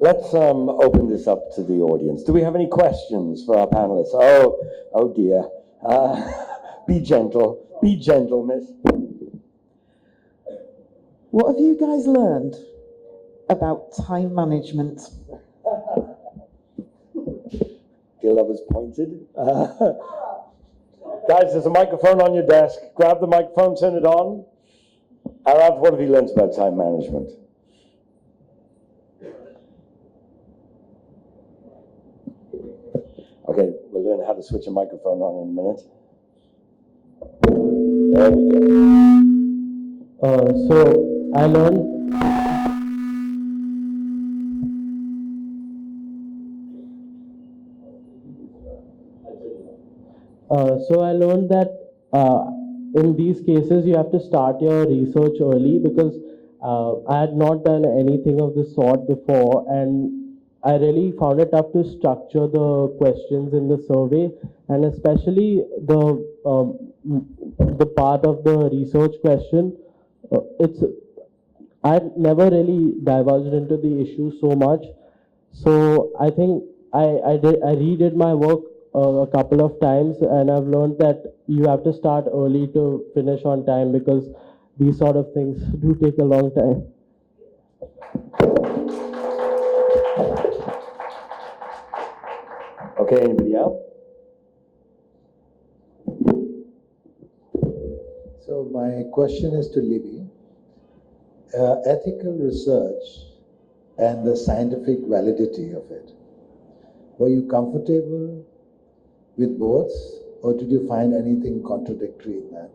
Let's open this up to the audience. Do we have any questions for our panelists? Oh dear. Be gentle. Be gentle, miss. What have you guys learned about time management? Your lover's pointed. Guys, there's a microphone on your desk. Grab the microphone, turn it on. Arav, what have you learned about time management? Okay, we'll learn how to switch a microphone on in a minute. There we go. So I learned that in these cases you have to start your research early, because I had not done anything of this sort before, and I really found it tough to structure the questions in the survey, and especially the part of the research question. I've never really divulged into the issue so much, so I think I redid my work a couple of times, and I've learned that you have to start early to finish on time, because these sort of things do take a long time. Okay, anybody else? So my question is to Libby. Ethical research and the scientific validity of it. Were you comfortable with both, or did you find anything contradictory in that?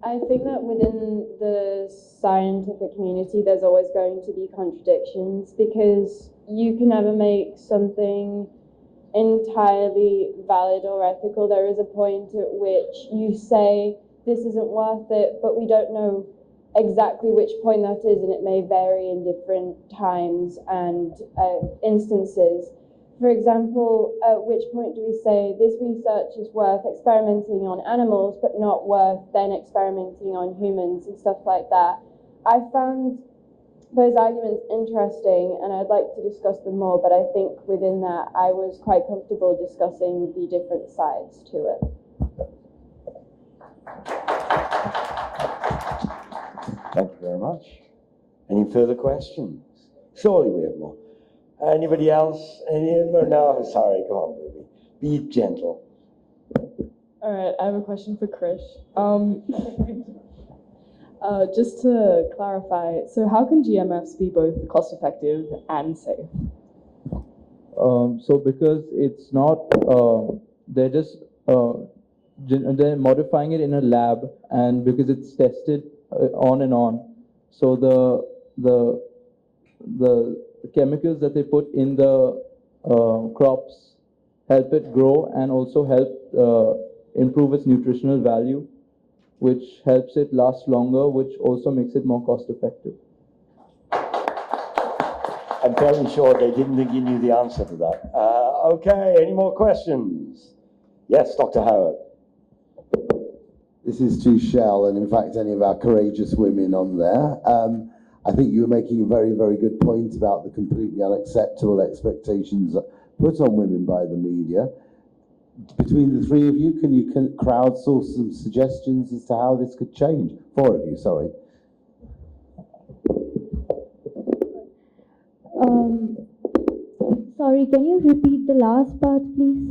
I think that within the scientific community, there's always going to be contradictions, because you can never make something entirely valid or ethical. There is a point at which you say, this isn't worth it, but we don't know exactly which point that is, and it may vary in different times and instances. For example, at which point do we say this research is worth experimenting on animals, but not worth then experimenting on humans and stuff like that? I found those arguments interesting, and I'd like to discuss them more, but I think within that I was quite comfortable discussing the different sides to it. Thank you very much. Any further questions? Surely we have more. Anybody else? No, sorry, go on, baby. Be gentle. All right, I have a question for Krish. Just to clarify, so how can GMFs be both cost-effective and safe? So because it's not, they're just they're modifying it in a lab, and because it's tested on and on, so the chemicals that they put in the crops help it grow and also help improve its nutritional value, which helps it last longer, which also makes it more cost effective. I'm fairly sure they didn't think you knew the answer to that. Okay, any more questions? Yes, Dr. Howard. This is to Shell, and in fact any of our courageous women on there. I think you were making a very, very good point about the completely unacceptable expectations put on women by the media. Between the three of you, can you crowdsource some suggestions as to how this could change? Four of you, sorry. Sorry, can you repeat the last part, please?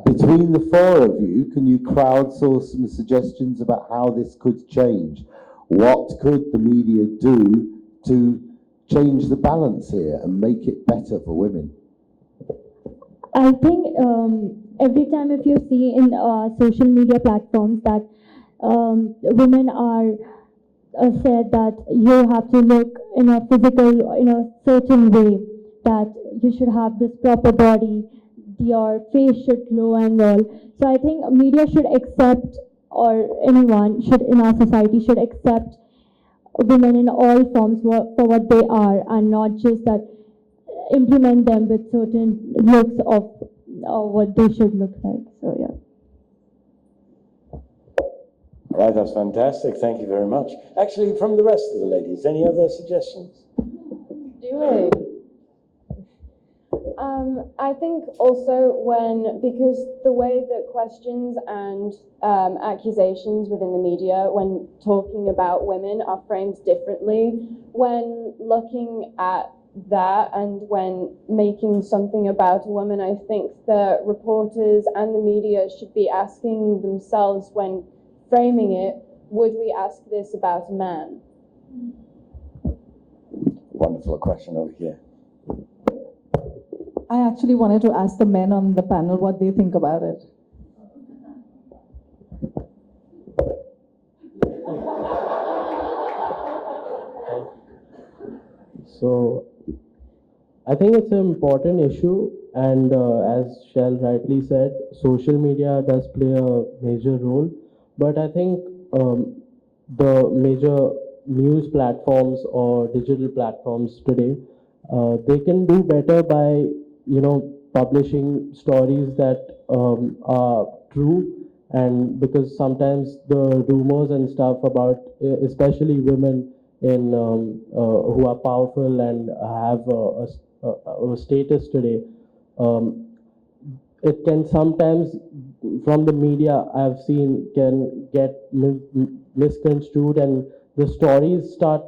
Between the four of you, can you crowdsource some suggestions about how this could change? What could the media do to change the balance here and make it better for women? I think every time if you see in social media platforms that women are said that you have to look in a physical, in a certain way, that you should have this proper body, your face should glow and all. So I think media should accept, or anyone should in our society should accept women in all forms for what they are, and not just that implement them with certain looks of what they should look like. So yeah. All right, that's fantastic. Thank you very much. Actually, from the rest of the ladies, any other suggestions? Do it. I think also because the way that questions and accusations within the media when talking about women are framed differently, when looking at that and when making something about a woman, I think the reporters and the media should be asking themselves when framing it, would we ask this about a man? Wonderful question over here. I actually wanted to ask the men on the panel what they think about it. So I think it's an important issue, and as Shell rightly said, social media does play a major role. But I think the major news platforms or digital platforms today, they can do better by publishing stories that are true, and because sometimes the rumors and stuff about especially women in who are powerful and have a status today, it can sometimes from the media I've seen can get misconstrued, and the stories start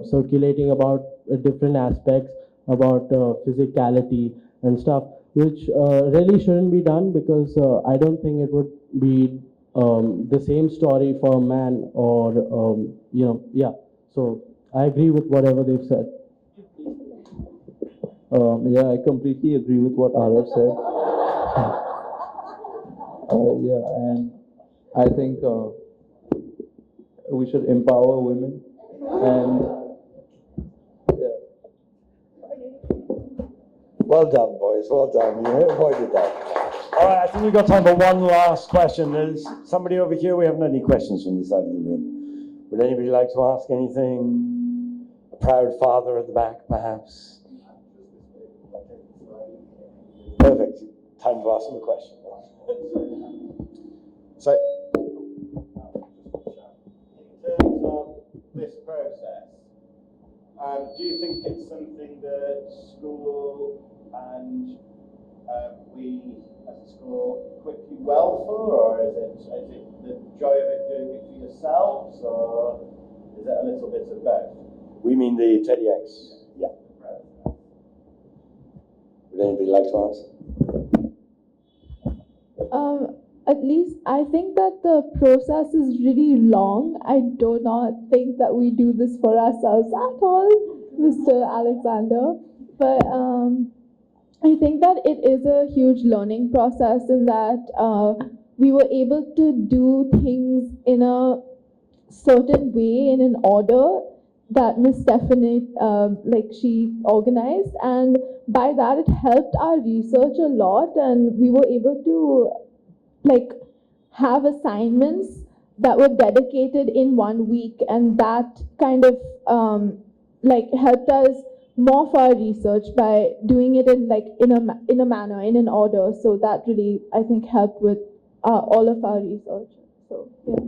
circulating about different aspects about physicality and stuff, which really shouldn't be done, because I don't think it would be the same story for a man or yeah. So I agree with whatever they've said. Yeah, I completely agree with what Arav said. Yeah, and I think we should empower women, and yeah. Well done, boys. Well done. You avoided that. All right, I think we've got time for one last question. There's somebody over here. We haven't had any questions from this side of the room. Would anybody like to ask anything? A proud father at the back, perhaps? Perfect. Time to ask him a question. So, in terms of this process, do you think it's something that school and we as a school equip you well for, or is it the joy of it doing it for yourselves, or is it a little bit of both? we mean the TEDdyX. Yeah. Would anybody like to answer? At least I think that the process is really long. I do not think that we do this for ourselves at all, Mr. Alexander. But I think that it is a huge learning process in that we were able to do things in a certain way, in an order that Miss Stephanie, she organized. And by that, it helped our research a lot, and we were able to have assignments that were dedicated in 1 week, and that kind of helped us more for our research by doing it in a manner, in an order. So that really, I think, helped with all of our research. So yeah.